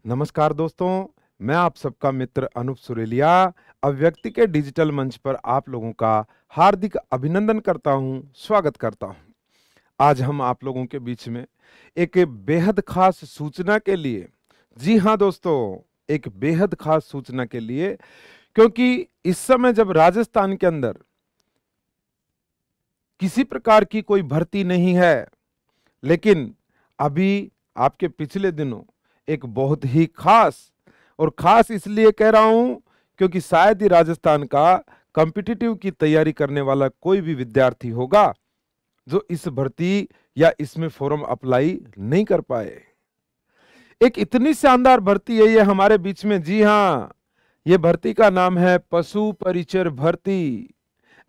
नमस्कार दोस्तों, मैं आप सबका मित्र अनूप सुरेलिया अभिव्यक्ति के डिजिटल मंच पर आप लोगों का हार्दिक अभिनंदन करता हूं, स्वागत करता हूं। आज हम आप लोगों के बीच में एक बेहद खास सूचना के लिए, जी हां दोस्तों, एक बेहद खास सूचना के लिए, क्योंकि इस समय जब राजस्थान के अंदर किसी प्रकार की कोई भर्ती नहीं है, लेकिन अभी आपके पिछले दिनों एक बहुत ही खास, और खास इसलिए कह रहा हूं क्योंकि शायद ही राजस्थान का कॉम्पिटिटिव की तैयारी करने वाला कोई भी विद्यार्थी होगा जो इस भर्ती या इसमें फॉर्म अप्लाई नहीं कर पाए। एक इतनी शानदार भर्ती है ये हमारे बीच में। जी हां, ये भर्ती का नाम है पशु परिचर भर्ती,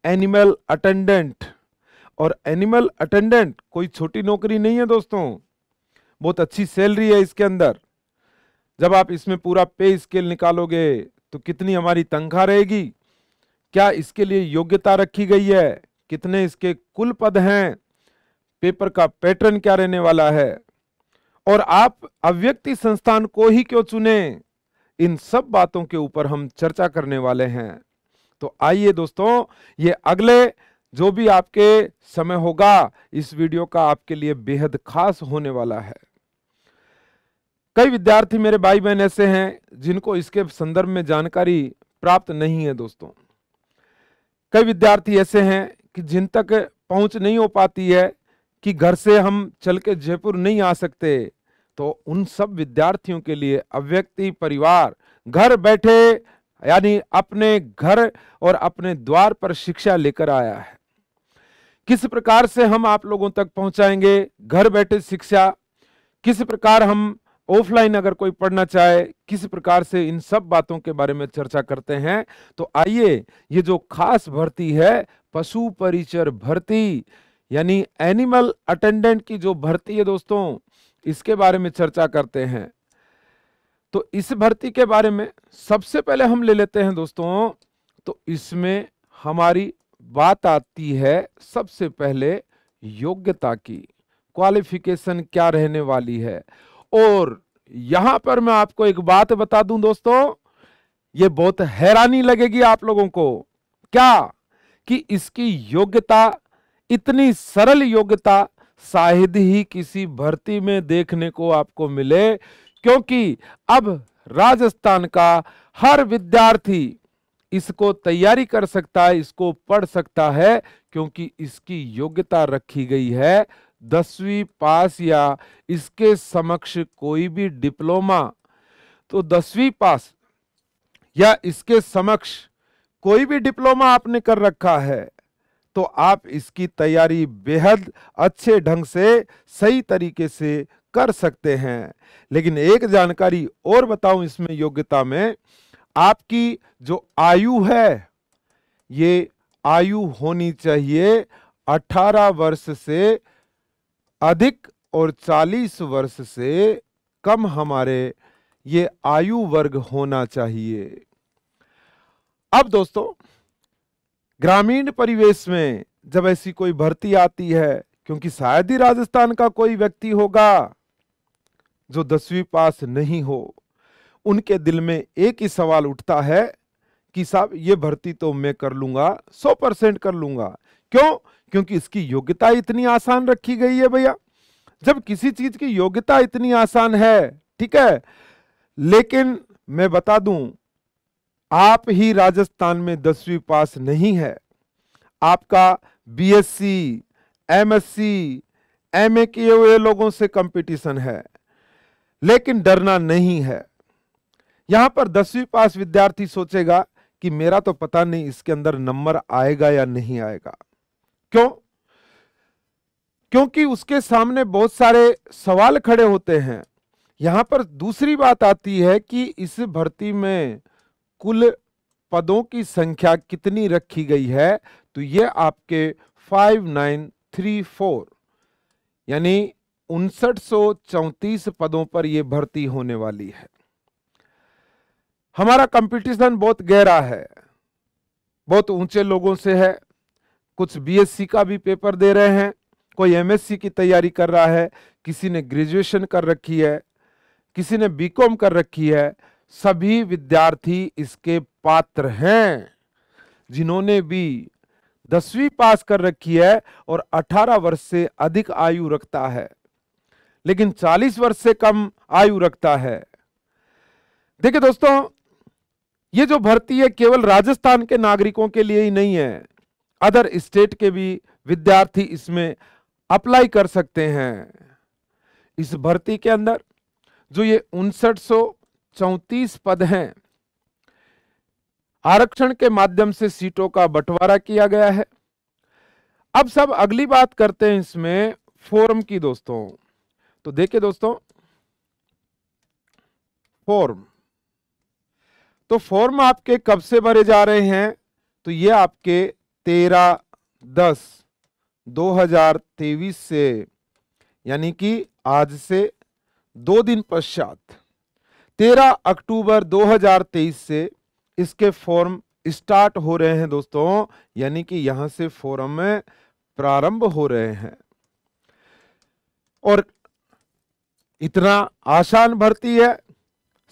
एनिमल अटेंडेंट। और एनिमल अटेंडेंट कोई छोटी नौकरी नहीं है दोस्तों, बहुत अच्छी सैलरी है इसके अंदर। जब आप इसमें पूरा पे स्केल निकालोगे तो कितनी हमारी तनख्वाह रहेगी, क्या इसके लिए योग्यता रखी गई है, कितने इसके कुल पद हैं, पेपर का पैटर्न क्या रहने वाला है, और आप अभिव्यक्ति संस्थान को ही क्यों चुने, इन सब बातों के ऊपर हम चर्चा करने वाले हैं। तो आइए दोस्तों, ये अगले जो भी आपके समय होगा, इस वीडियो का आपके लिए बेहद खास होने वाला है। कई विद्यार्थी मेरे भाई बहन ऐसे हैं जिनको इसके संदर्भ में जानकारी प्राप्त नहीं है दोस्तों। कई विद्यार्थी ऐसे हैं कि जिन तक पहुंच नहीं हो पाती है कि घर से हम चल के जयपुर नहीं आ सकते। तो उन सब विद्यार्थियों के लिए अभिव्यक्ति परिवार घर बैठे, यानी अपने घर और अपने द्वार पर शिक्षा लेकर आया है। किस प्रकार से हम आप लोगों तक पहुंचाएंगे घर बैठे शिक्षा, किस प्रकार हम ऑफलाइन अगर कोई पढ़ना चाहे, किस प्रकार से, इन सब बातों के बारे में चर्चा करते हैं। तो आइए, ये जो खास भर्ती है पशु परिचर भर्ती, यानी एनिमल अटेंडेंट की जो भर्ती है दोस्तों, इसके बारे में चर्चा करते हैं। तो इस भर्ती के बारे में सबसे पहले हम ले लेते हैं दोस्तों। तो इसमें हमारी बात आती है सबसे पहले योग्यता की, क्वालिफिकेशन क्या रहने वाली है। और यहां पर मैं आपको एक बात बता दूं दोस्तों, ये बहुत हैरानी लगेगी आप लोगों को, क्या कि इसकी योग्यता, इतनी सरल योग्यता शायद ही किसी भर्ती में देखने को आपको मिले, क्योंकि अब राजस्थान का हर विद्यार्थी इसको तैयारी कर सकता है, इसको पढ़ सकता है, क्योंकि इसकी योग्यता रखी गई है 10वीं पास या इसके समक्ष कोई भी डिप्लोमा। तो 10वीं पास या इसके समक्ष कोई भी डिप्लोमा आपने कर रखा है तो आप इसकी तैयारी बेहद अच्छे ढंग से, सही तरीके से कर सकते हैं। लेकिन एक जानकारी और बताऊं इसमें योग्यता में, आपकी जो आयु है, ये आयु होनी चाहिए 18 वर्ष से अधिक और 40 वर्ष से कम, हमारे ये आयु वर्ग होना चाहिए। अब दोस्तों, ग्रामीण परिवेश में जब ऐसी कोई भर्ती आती है, क्योंकि शायद ही राजस्थान का कोई व्यक्ति होगा जो 10वीं पास नहीं हो, उनके दिल में एक ही सवाल उठता है कि साहब ये भर्ती तो मैं कर लूंगा, 100% कर लूंगा। क्यों? क्योंकि इसकी योग्यता इतनी आसान रखी गई है भैया। जब किसी चीज की योग्यता इतनी आसान है, ठीक है, लेकिन मैं बता दूं, आप ही राजस्थान में 10वीं पास नहीं है, आपका बीएससी, एमएससी, एमए किए हुए लोगों से कंपटीशन है, लेकिन डरना नहीं है। यहां पर 10वीं पास विद्यार्थी सोचेगा कि मेरा तो पता नहीं इसके अंदर नंबर आएगा या नहीं आएगा। क्यों? क्योंकि उसके सामने बहुत सारे सवाल खड़े होते हैं। यहां पर दूसरी बात आती है कि इस भर्ती में कुल पदों की संख्या कितनी रखी गई है। तो ये आपके 5934 यानी 5934 पदों पर यह भर्ती होने वाली है। हमारा कंपटीशन बहुत गहरा है, बहुत ऊंचे लोगों से है। कुछ बीएससी का भी पेपर दे रहे हैं, कोई एमएससी की तैयारी कर रहा है, किसी ने ग्रेजुएशन कर रखी है, किसी ने बीकॉम कर रखी है, सभी विद्यार्थी इसके पात्र हैं। जिन्होंने भी 10वीं पास कर रखी है और 18 वर्ष से अधिक आयु रखता है, लेकिन 40 वर्ष से कम आयु रखता है। देखिए दोस्तों, ये जो भर्ती है केवल राजस्थान के नागरिकों के लिए ही नहीं है, अदर स्टेट के भी विद्यार्थी इसमें अप्लाई कर सकते हैं। इस भर्ती के अंदर जो ये 5934 पद हैं, आरक्षण के माध्यम से सीटों का बंटवारा किया गया है। अब सब अगली बात करते हैं इसमें फॉर्म की दोस्तों। तो देखिए दोस्तों, फॉर्म, तो फॉर्म आपके कब से भरे जा रहे हैं? तो ये आपके 13/10/2023 से, यानी कि आज से 2 दिन पश्चात 13 अक्टूबर 2023 से इसके फॉर्म स्टार्ट हो रहे हैं दोस्तों, यानी कि यहां से फॉर्म में प्रारंभ हो रहे हैं। और इतना आसान भर्ती है,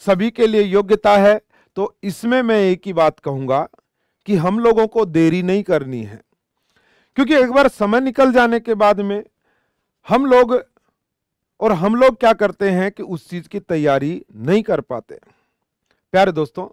सभी के लिए योग्यता है। तो इसमें मैं एक ही बात कहूंगा कि हम लोगों को देरी नहीं करनी है, क्योंकि एक बार समय निकल जाने के बाद में हम लोग क्या करते हैं कि उस चीज की तैयारी नहीं कर पाते। प्यारे दोस्तों,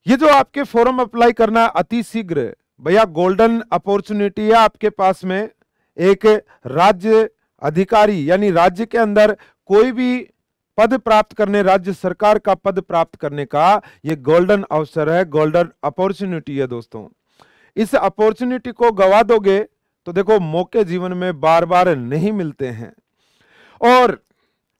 ये जो आपके फॉर्म अप्लाई करना अति शीघ्र, भैया गोल्डन अपॉर्चुनिटी है आपके पास में। एक राज्य अधिकारी यानी राज्य के अंदर कोई भी पद प्राप्त करने, राज्य सरकार का पद प्राप्त करने का ये गोल्डन अवसर है, गोल्डन अपॉर्चुनिटी है दोस्तों। इस अपॉर्चुनिटी को गवा दोगे तो देखो, मौके जीवन में बार बार नहीं मिलते हैं। और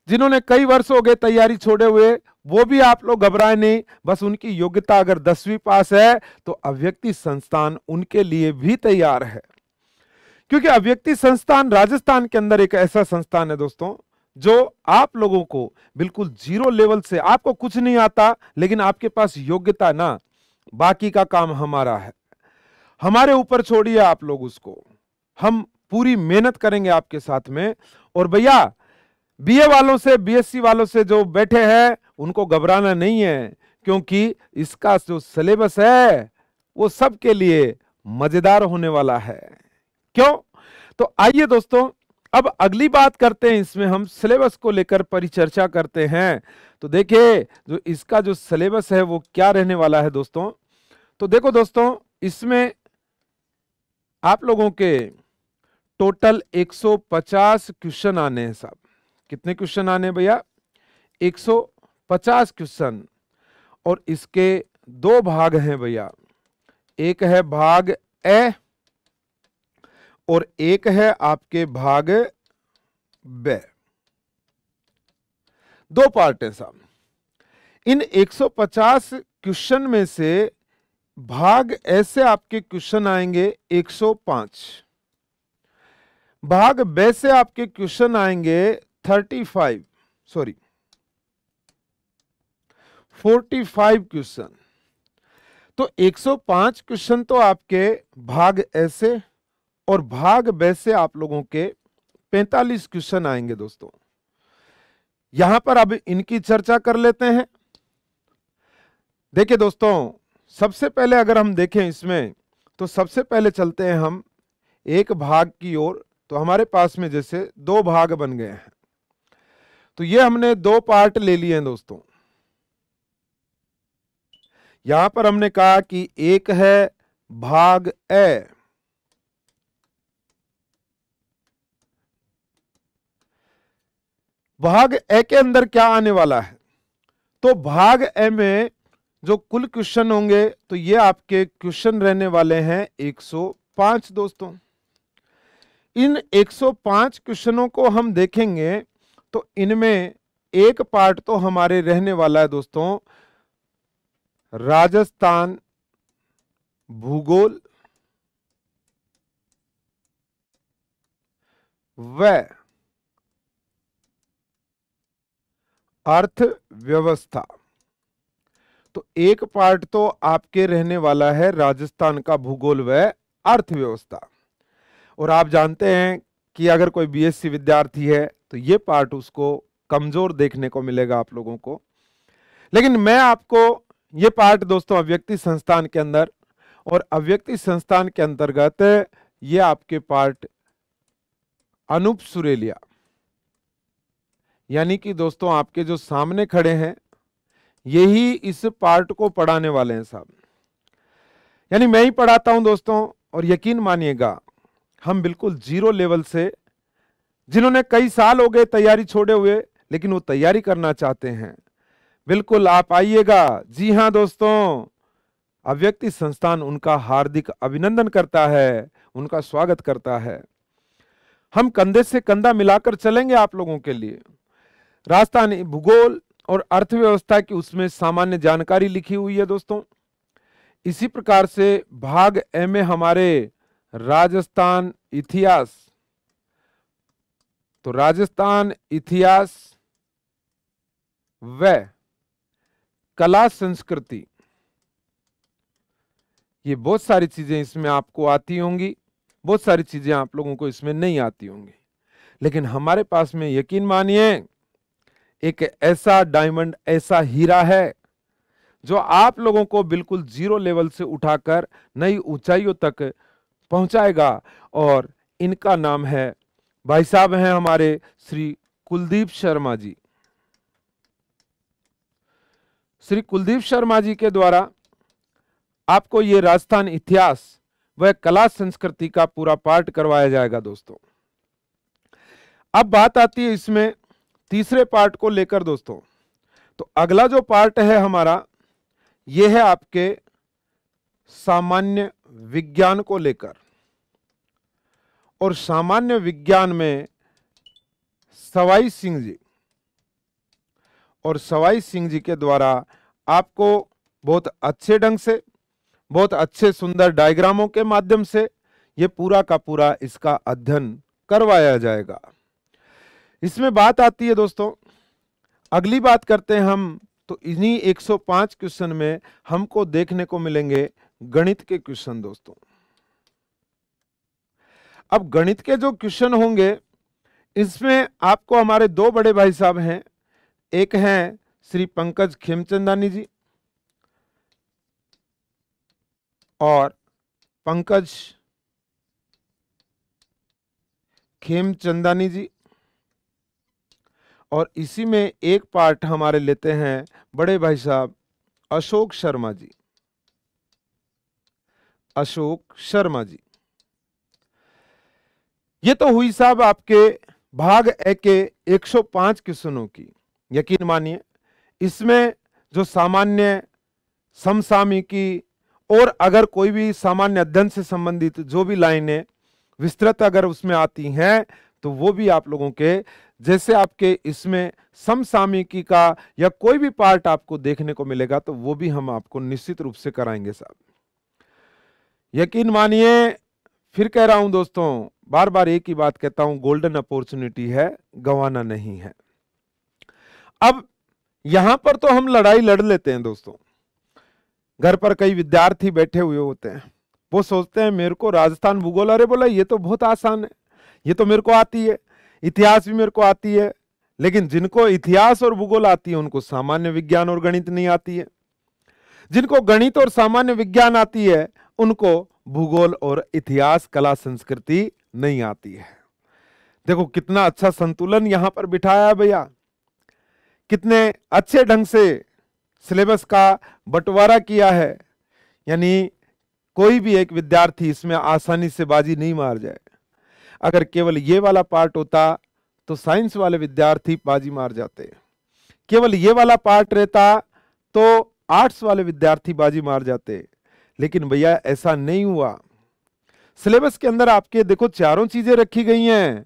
जिन्होंने कई वर्ष हो गए तैयारी छोड़े हुए, वो भी आप लोग घबराए नहीं। बस उनकी योग्यता अगर 10वीं पास है तो अव्यक्ति संस्थान उनके लिए भी तैयार है, क्योंकि अव्यक्ति संस्थान राजस्थान के अंदर एक ऐसा संस्थान है दोस्तों जो आप लोगों को बिल्कुल जीरो लेवल से, आपको कुछ नहीं आता लेकिन आपके पास योग्यता ना, बाकी का काम हमारा है। हमारे ऊपर छोड़िए आप लोग उसको, हम पूरी मेहनत करेंगे आपके साथ में। और भैया बीए वालों से, बीएससी वालों से जो बैठे हैं उनको घबराना नहीं है, क्योंकि इसका जो सिलेबस है वो सबके लिए मजेदार होने वाला है। क्यों? तो आइए दोस्तों, अब अगली बात करते हैं, इसमें हम सिलेबस को लेकर परिचर्चा करते हैं। तो देखिए, जो इसका जो सिलेबस है वो क्या रहने वाला है दोस्तों। तो देखो दोस्तों, इसमें आप लोगों के टोटल 150 क्वेश्चन आने हैं साहब। कितने क्वेश्चन आने भैया? 150 क्वेश्चन। और इसके 2 भाग हैं भैया, एक है भाग ए और एक है आपके भाग बे। 2 पार्ट है साहब। इन 150 क्वेश्चन में से भाग ऐसे आपके क्वेश्चन आएंगे 105, भाग बे से आपके क्वेश्चन आएंगे 45 क्वेश्चन। तो 105 क्वेश्चन तो आपके भाग ए से और भाग बे से आप लोगों के 45 क्वेश्चन आएंगे दोस्तों। यहां पर अब इनकी चर्चा कर लेते हैं। देखिए दोस्तों, सबसे पहले अगर हम देखें इसमें, तो सबसे पहले चलते हैं हम एक भाग की ओर। तो हमारे पास में जैसे 2 भाग बन गए हैं, तो ये हमने 2 पार्ट ले लिए हैं दोस्तों। यहां पर हमने कहा कि एक है भाग ए, भाग ए के अंदर क्या आने वाला है? तो भाग ए में जो कुल क्वेश्चन होंगे, तो ये आपके क्वेश्चन रहने वाले हैं 105 दोस्तों। इन 105 क्वेश्चनों को हम देखेंगे तो इनमें एक पार्ट तो हमारे रहने वाला है दोस्तों राजस्थान भूगोल व अर्थव्यवस्था। तो एक पार्ट तो आपके रहने वाला है राजस्थान का भूगोल व अर्थव्यवस्था। और आप जानते हैं कि अगर कोई बीएससी विद्यार्थी है तो ये पार्ट उसको कमजोर देखने को मिलेगा आप लोगों को। लेकिन मैं आपको ये पार्ट दोस्तों अव्यक्ति संस्थान के अंदर और अव्यक्ति संस्थान के अंतर्गत ये आपके पार्ट अनूप सुरेलिया, यानी कि दोस्तों आपके जो सामने खड़े हैं यही इस पार्ट को पढ़ाने वाले हैं साहब, यानी मैं ही पढ़ाता हूं दोस्तों। और यकीन मानिएगा हम बिल्कुल जीरो लेवल से, जिन्होंने कई साल हो गए तैयारी छोड़े हुए लेकिन वो तैयारी करना चाहते हैं, बिल्कुल आप आइएगा। जी हां दोस्तों, अव्यक्ति संस्थान उनका हार्दिक अभिनंदन करता है, उनका स्वागत करता है। हम कंधे से कंधा मिलाकर चलेंगे आप लोगों के लिए। राजस्थानी भूगोल और अर्थव्यवस्था की उसमें सामान्य जानकारी लिखी हुई है दोस्तों। इसी प्रकार से भाग ए में हमारे राजस्थान इतिहास, तो राजस्थान इतिहास व कला संस्कृति, ये बहुत सारी चीजें इसमें आपको आती होंगी, बहुत सारी चीजें आप लोगों को इसमें नहीं आती होंगी। लेकिन हमारे पास में यकीन मानिए एक ऐसा डायमंड, ऐसा हीरा है जो आप लोगों को बिल्कुल जीरो लेवल से उठाकर नई ऊंचाइयों तक पहुंचाएगा। और इनका नाम है, भाई साहब हैं हमारे श्री कुलदीप शर्मा जी। श्री कुलदीप शर्मा जी के द्वारा आपको ये राजस्थान इतिहास व कला संस्कृति का पूरा पाठ करवाया जाएगा दोस्तों। अब बात आती है इसमें तीसरे पार्ट को लेकर दोस्तों। तो अगला जो पार्ट है हमारा, यह है आपके सामान्य विज्ञान को लेकर। और सामान्य विज्ञान में सवाई सिंह जी, और सवाई सिंह जी के द्वारा आपको बहुत अच्छे ढंग से, बहुत अच्छे सुंदर डायग्रामों के माध्यम से ये पूरा का पूरा इसका अध्ययन करवाया जाएगा। इसमें बात आती है दोस्तों, अगली बात करते हैं हम, तो इन्हीं 105 क्वेश्चन में हमको देखने को मिलेंगे गणित के क्वेश्चन दोस्तों। अब गणित के जो क्वेश्चन होंगे इसमें आपको हमारे दो बड़े भाई साहब हैं, एक हैं श्री पंकज खेमचंदानी जी और पंकज खेमचंदानी जी, और इसी में एक पार्ट हमारे लेते हैं बड़े भाई साहब अशोक शर्मा जी। अशोक शर्मा जी, ये तो हुई साहब आपके भाग ए के 105 क्वेश्चनों की। यकीन मानिए इसमें जो सामान्य, समसामयिकी और अगर कोई भी सामान्य अध्ययन से संबंधित जो भी लाइनें विस्तृत अगर उसमें आती हैं तो वो भी आप लोगों के, जैसे आपके इसमें समसामयिकी का या कोई भी पार्ट आपको देखने को मिलेगा तो वो भी हम आपको निश्चित रूप से कराएंगे साहब। यकीन मानिए, फिर कह रहा हूं दोस्तों, बार बार एक ही बात कहता हूं, गोल्डन अपॉर्चुनिटी है, गंवाना नहीं है। अब यहां पर तो हम लड़ाई लड़ लेते हैं दोस्तों। घर पर कई विद्यार्थी बैठे हुए होते हैं, वो सोचते हैं मेरे को राजस्थान भूगोल, अरे बोला ये तो बहुत आसान है, ये तो मेरे को आती है, इतिहास भी मेरे को आती है। लेकिन जिनको इतिहास और भूगोल आती है उनको सामान्य विज्ञान और गणित नहीं आती है। जिनको गणित और सामान्य विज्ञान आती है उनको भूगोल और इतिहास, कला, संस्कृति नहीं आती है। देखो कितना अच्छा संतुलन यहां पर बिठाया है भैया, कितने अच्छे ढंग से सिलेबस का बंटवारा किया है, यानी कोई भी एक विद्यार्थी इसमें आसानी से बाजी नहीं मार जाए। अगर केवल ये वाला पार्ट होता तो साइंस वाले विद्यार्थी बाजी मार जाते, केवल ये वाला पार्ट रहता तो आर्ट्स वाले विद्यार्थी बाजी मार जाते। लेकिन भैया ऐसा नहीं हुआ। सिलेबस के अंदर आपके देखो चारों चीजें रखी गई हैं।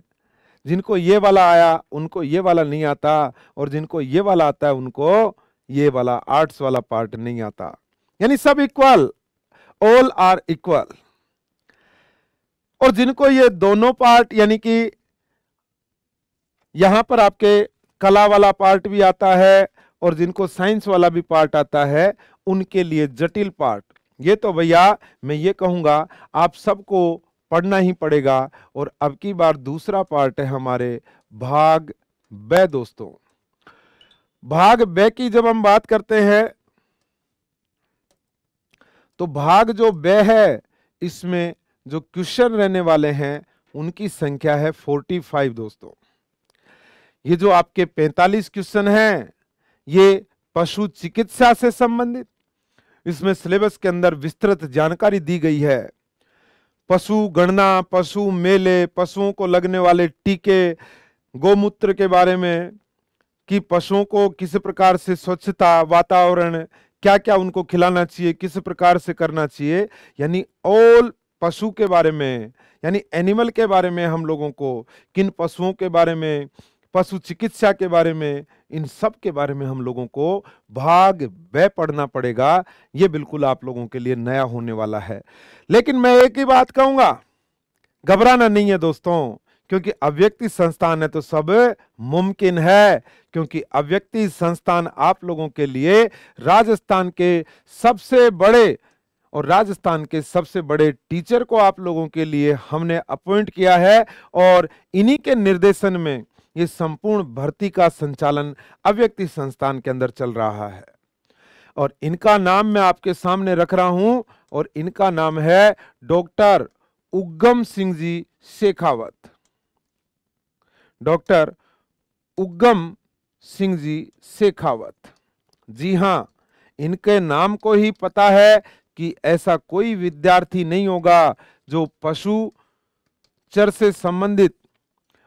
जिनको ये वाला आया उनको ये वाला नहीं आता, और जिनको ये वाला आता है उनको ये वाला आर्ट्स वाला पार्ट नहीं आता, यानी सब इक्वल, ऑल आर इक्वल। और जिनको ये दोनों पार्ट, यानी कि यहां पर आपके कला वाला पार्ट भी आता है और जिनको साइंस वाला भी पार्ट आता है, उनके लिए जटिल पार्ट, ये तो भैया मैं ये कहूंगा आप सबको पढ़ना ही पड़ेगा। और अब की बार दूसरा पार्ट है हमारे भाग ब दोस्तों। भाग ब की जब हम बात करते हैं तो भाग जो ब है इसमें जो क्वेश्चन रहने वाले हैं उनकी संख्या है 45 दोस्तों। ये जो आपके 45 क्वेश्चन हैं ये पशु चिकित्सा से संबंधित, इसमें सिलेबस के अंदर विस्तृत जानकारी दी गई है। पशु गणना, पशु मेले, पशुओं को लगने वाले टीके, गौमूत्र के बारे में कि पशुओं को किस प्रकार से स्वच्छता, वातावरण, क्या क्या उनको खिलाना चाहिए, किस प्रकार से करना चाहिए, यानी ऑल पशु के बारे में, यानी एनिमल के बारे में हम लोगों को, किन पशुओं के बारे में, पशु चिकित्सा के बारे में, इन सब के बारे में हम लोगों को भाग ब पढ़ना पड़ेगा। ये बिल्कुल आप लोगों के लिए नया होने वाला है। लेकिन मैं एक ही बात कहूंगा, घबराना नहीं है दोस्तों, क्योंकि अव्यक्ति संस्थान है तो सब मुमकिन है। क्योंकि अव्यक्ति संस्थान आप लोगों के लिए राजस्थान के सबसे बड़े और राजस्थान के सबसे बड़े टीचर को आप लोगों के लिए हमने अपॉइंट किया है और इन्हीं के निर्देशन में ये संपूर्ण भर्ती का संचालन अव्यक्ति संस्थान के अंदर चल रहा है। और इनका नाम मैं आपके सामने रख रहा हूं और इनका नाम है डॉक्टर उग्गम सिंह जी शेखावत। डॉक्टर उग्गम सिंह जी शेखावत। जी हां, इनके नाम को ही पता है कि ऐसा कोई विद्यार्थी नहीं होगा जो पशु चर से संबंधित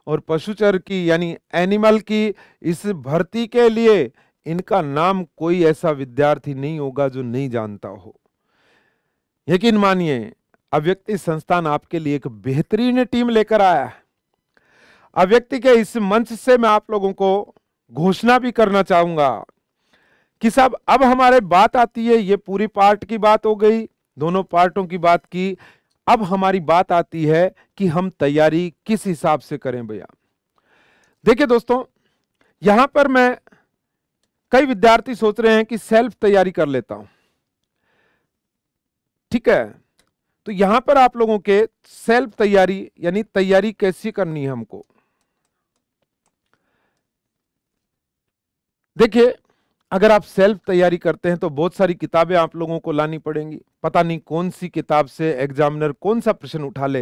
और पशुचर की यानी एनिमल की इस भर्ती के लिए इनका नाम कोई ऐसा विद्यार्थी नहीं होगा जो नहीं जानता हो। यकीन मानिए, अव्यक्ति संस्थान आपके लिए एक बेहतरीन टीम लेकर आया है। अव्यक्ति के इस मंच से मैं आप लोगों को घोषणा भी करना चाहूंगा कि साहब अब हमारे बात आती है, ये पूरी पार्ट की बात हो गई, दोनों पार्टों की बात की, अब हमारी बात आती है कि हम तैयारी किस हिसाब से करें भैया। देखिए दोस्तों, यहां पर मैं कई विद्यार्थी सोच रहे हैं कि सेल्फ तैयारी कर लेता हूं, ठीक है। तो यहां पर आप लोगों के सेल्फ तैयारी यानी तैयारी कैसी करनी है हमको, देखिए अगर आप सेल्फ तैयारी करते हैं तो बहुत सारी किताबें आप लोगों को लानी पड़ेंगी। पता नहीं कौन सी किताब से एग्जामिनर कौन सा प्रश्न उठा ले,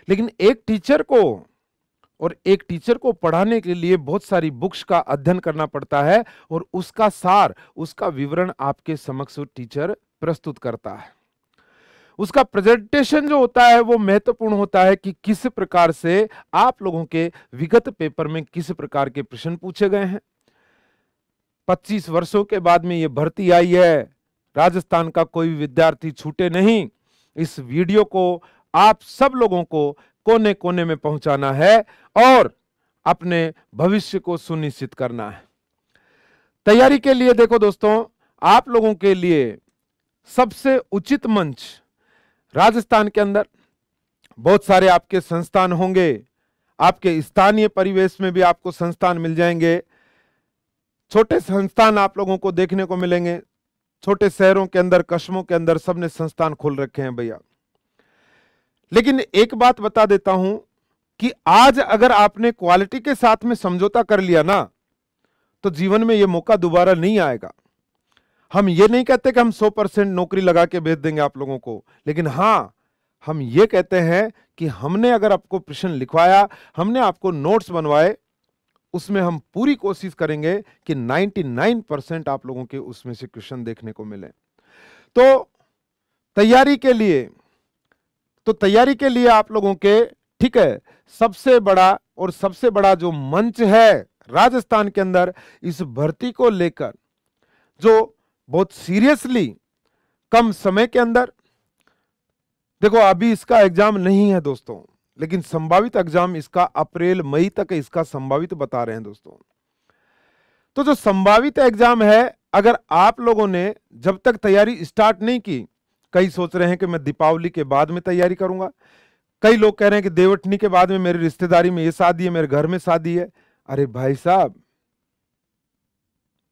लेकिन एक टीचर को पढ़ाने के लिए बहुत सारी बुक्स का अध्ययन करना पड़ता है और उसका सार, उसका विवरण आपके समक्ष टीचर प्रस्तुत करता है। उसका प्रेजेंटेशन जो होता है वो महत्वपूर्ण होता है कि किस प्रकार से आप लोगों के विगत पेपर में किस प्रकार के प्रश्न पूछे गए हैं। 25 वर्षों के बाद में ये भर्ती आई है, राजस्थान का कोई विद्यार्थी छूटे नहीं। इस वीडियो को आप सब लोगों को कोने कोने में पहुंचाना है और अपने भविष्य को सुनिश्चित करना है। तैयारी के लिए देखो दोस्तों, आप लोगों के लिए सबसे उचित मंच राजस्थान के अंदर बहुत सारे आपके संस्थान होंगे, आपके स्थानीय परिवेश में भी आपको संस्थान मिल जाएंगे। छोटे संस्थान आप लोगों को देखने को मिलेंगे, छोटे शहरों के अंदर, कस्बों के अंदर सबने संस्थान खोल रखे हैं भैया। लेकिन एक बात बता देता हूं कि आज अगर आपने क्वालिटी के साथ में समझौता कर लिया ना, तो जीवन में यह मौका दोबारा नहीं आएगा। हम ये नहीं कहते कि हम 100% नौकरी लगा के भेज देंगे आप लोगों को, लेकिन हां, हम ये कहते हैं कि हमने अगर आपको प्रश्न लिखवाया, हमने आपको नोट्स बनवाए, उसमें हम पूरी कोशिश करेंगे कि 99% आप लोगों के उसमें से क्वेश्चन देखने को मिले। तो तैयारी के लिए आप लोगों के, ठीक है, सबसे बड़ा जो मंच है राजस्थान के अंदर इस भर्ती को लेकर, जो बहुत सीरियसली कम समय के अंदर, देखो अभी इसका एग्जाम नहीं है दोस्तों, लेकिन संभावित एग्जाम इसका अप्रैल मई तक इसका संभावित बता रहे हैं दोस्तों। तो जो संभावित एग्जाम है, अगर आप लोगों ने जब तक तैयारी स्टार्ट नहीं की, कई सोच रहे हैं कि मैं दीपावली के बाद में तैयारी करूंगा, कई लोग कह रहे हैं कि देवउठनी के बाद में मेरी रिश्तेदारी में ये शादी है, मेरे घर में शादी है। अरे भाई साहब,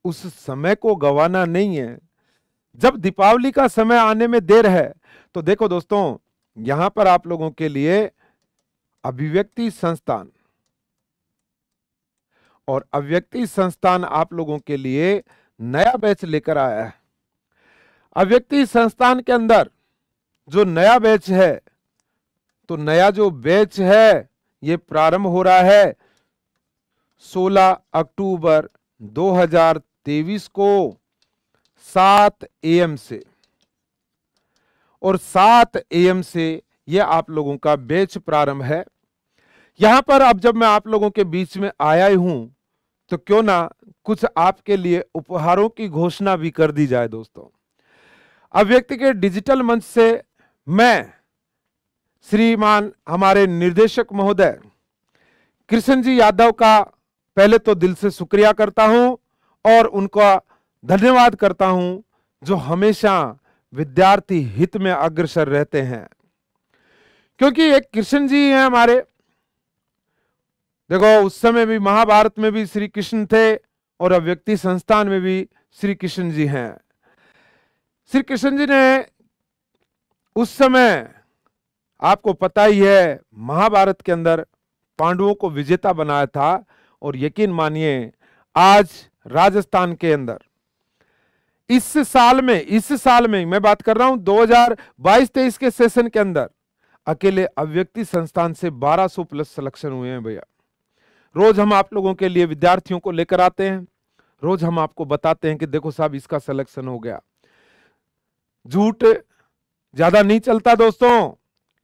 उस समय को गंवाना नहीं है। जब दीपावली का समय आने में देर है, तो देखो दोस्तों, यहां पर आप लोगों के लिए अभिव्यक्ति संस्थान और अव्यक्ति संस्थान आप लोगों के लिए नया बैच लेकर आया है। अव्यक्ति संस्थान के अंदर जो नया बैच है, तो नया जो बैच है ये प्रारंभ हो रहा है 16 अक्टूबर 2023 को 7 AM से, और 7 AM से ये आप लोगों का बैच प्रारंभ है। यहां पर अब जब मैं आप लोगों के बीच में आया ही हूं, तो क्यों ना कुछ आपके लिए उपहारों की घोषणा भी कर दी जाए। दोस्तों, अव्यक्ति के डिजिटल मंच से मैं श्रीमान हमारे निर्देशक महोदय कृष्ण जी यादव का पहले तो दिल से शुक्रिया करता हूं और उनका धन्यवाद करता हूं, जो हमेशा विद्यार्थी हित में अग्रसर रहते हैं। क्योंकि एक कृष्ण जी हैं हमारे, देखो उस समय भी महाभारत में भी श्री कृष्ण थे और अव्यक्ति संस्थान में भी श्री कृष्ण जी हैं। श्री कृष्ण जी ने उस समय, आपको पता ही है, महाभारत के अंदर पांडवों को विजेता बनाया था। और यकीन मानिए आज राजस्थान के अंदर इस साल में मैं बात कर रहा हूं 2022-23 के सेशन के अंदर अकेले अव्यक्ति संस्थान से 1200 प्लस सिलेक्शन हुए हैं भैया। रोज हम आप लोगों के लिए विद्यार्थियों को लेकर आते हैं, रोज हम आपको बताते हैं कि देखो साहब इसका सिलेक्शन हो गया। झूठ ज्यादा नहीं चलता दोस्तों,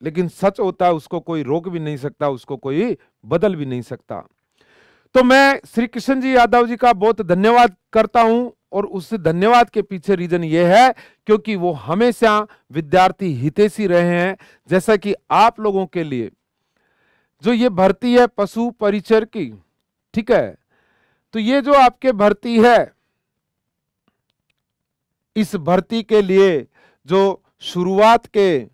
लेकिन सच होता है, उसको कोई रोक भी नहीं सकता, उसको कोई बदल भी नहीं सकता। तो मैं श्री कृष्ण जी यादव जी का बहुत धन्यवाद करता हूं, और उस धन्यवाद के पीछे रीजन ये है क्योंकि वो हमेशा विद्यार्थी हितैषी रहे हैं। जैसा कि आप लोगों के लिए जो ये भर्ती है पशु परिचर की, ठीक है, तो ये जो आपके भर्ती है, इस भर्ती के लिए जो शुरुआत के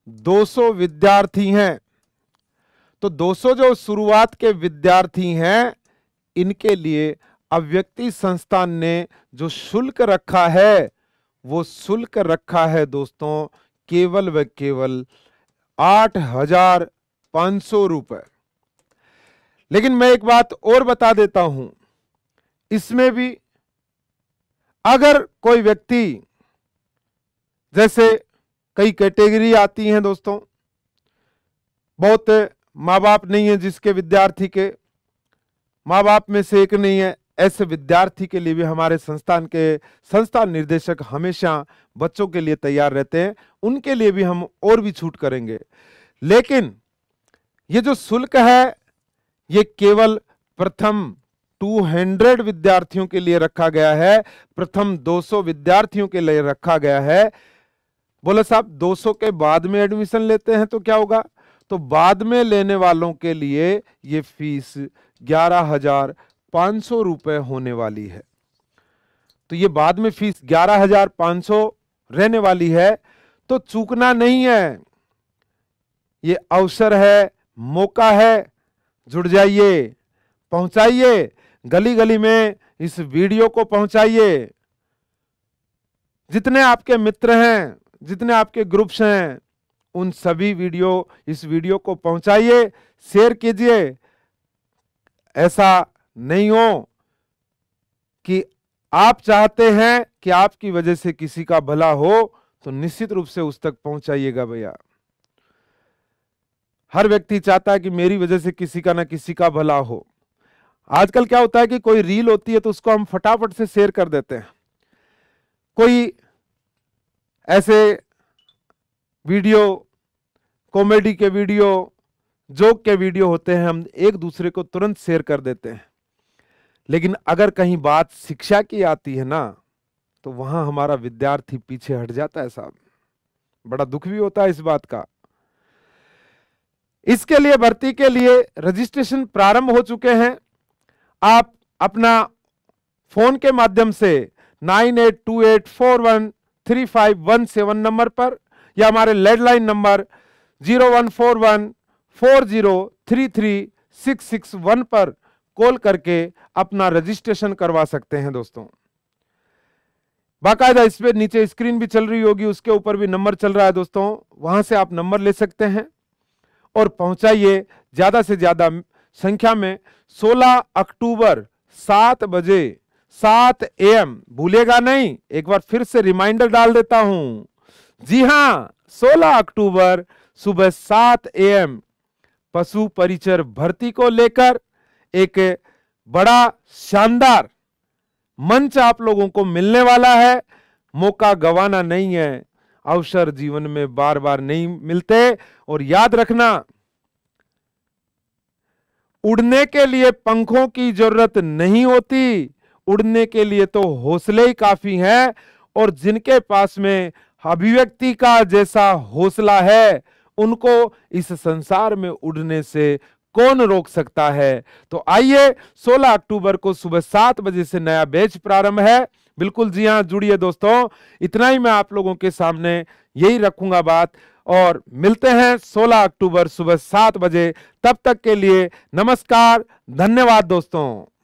200 विद्यार्थी हैं, तो 200 जो शुरुआत के विद्यार्थी हैं, इनके लिए अव्यक्ति संस्थान ने जो शुल्क रखा है, वो शुल्क रखा है दोस्तों केवल व केवल 8,500 रुपए। लेकिन मैं एक बात और बता देता हूं, इसमें भी अगर कोई व्यक्ति, जैसे कई कैटेगरी आती हैं दोस्तों, बहुत माँ बाप नहीं है जिसके विद्यार्थी के माँ बाप में से एक नहीं है, ऐसे विद्यार्थी के लिए भी हमारे संस्थान के संस्थान निर्देशक हमेशा बच्चों के लिए तैयार रहते हैं, उनके लिए भी हम और भी छूट करेंगे। लेकिन ये जो शुल्क है ये केवल प्रथम 200 विद्यार्थियों के लिए रखा गया है, प्रथम 200 विद्यार्थियों के लिए रखा गया है। बोले साहब 200 के बाद में एडमिशन लेते हैं तो क्या होगा? तो बाद में लेने वालों के लिए ये फीस 11,500 रुपए होने वाली है। तो ये बाद में फीस 11,500 रहने वाली है, तो चूकना नहीं है। ये अवसर है, मौका है, जुड़ जाइए, पहुंचाइए, गली गली में इस वीडियो को पहुंचाइए। जितने आपके मित्र हैं, जितने आपके ग्रुप्स हैं, उन सभी इस वीडियो को पहुंचाइए, शेयर कीजिए। ऐसा नहीं हो कि आप चाहते हैं कि आपकी वजह से किसी का भला हो, तो निश्चित रूप से उस तक पहुंचाइएगा भैया। हर व्यक्ति चाहता है कि मेरी वजह से किसी का ना किसी का भला हो। आजकल क्या होता है कि कोई रील होती है तो उसको हम फटाफट से शेयर कर देते हैं। कोई ऐसे वीडियो, कॉमेडी के वीडियो, जोक के वीडियो होते हैं, हम एक दूसरे को तुरंत शेयर कर देते हैं। लेकिन अगर कहीं बात शिक्षा की आती है ना, तो वहां हमारा विद्यार्थी पीछे हट जाता है साहब। बड़ा दुख भी होता है इस बात का। इसके लिए भर्ती के लिए रजिस्ट्रेशन प्रारंभ हो चुके हैं। आप अपना फोन के माध्यम से 9828413517 नंबर पर या हमारे लैंडलाइन नंबर 014140336661 पर कॉल करके अपना रजिस्ट्रेशन करवा सकते हैं दोस्तों। बाकायदा इस पे नीचे स्क्रीन भी चल रही होगी, उसके ऊपर भी नंबर चल रहा है दोस्तों, वहां से आप नंबर ले सकते हैं और पहुंचाइए ज्यादा से ज्यादा संख्या में। 16 अक्टूबर 7 बजे 7 AM, भूलेगा नहीं, एक बार फिर से रिमाइंडर डाल देता हूं। जी हां, 16 अक्टूबर सुबह 7 AM पशु परिचर भर्ती को लेकर एक बड़ा शानदार मंच आप लोगों को मिलने वाला है। मौका गंवाना नहीं है, अवसर जीवन में बार बार नहीं मिलते। और याद रखना, उड़ने के लिए पंखों की जरूरत नहीं होती, उड़ने के लिए तो हौसले ही काफी हैं। और जिनके पास में अभिव्यक्ति का जैसा हौसला है, उनको इस संसार में उड़ने से कौन रोक सकता है। तो आइए, 16 अक्टूबर को सुबह 7 बजे से नया बैच प्रारंभ है। बिल्कुल जी हां, जुड़िए दोस्तों। इतना ही मैं आप लोगों के सामने यही रखूंगा बात, और मिलते हैं 16 अक्टूबर सुबह 7 बजे। तब तक के लिए नमस्कार, धन्यवाद दोस्तों।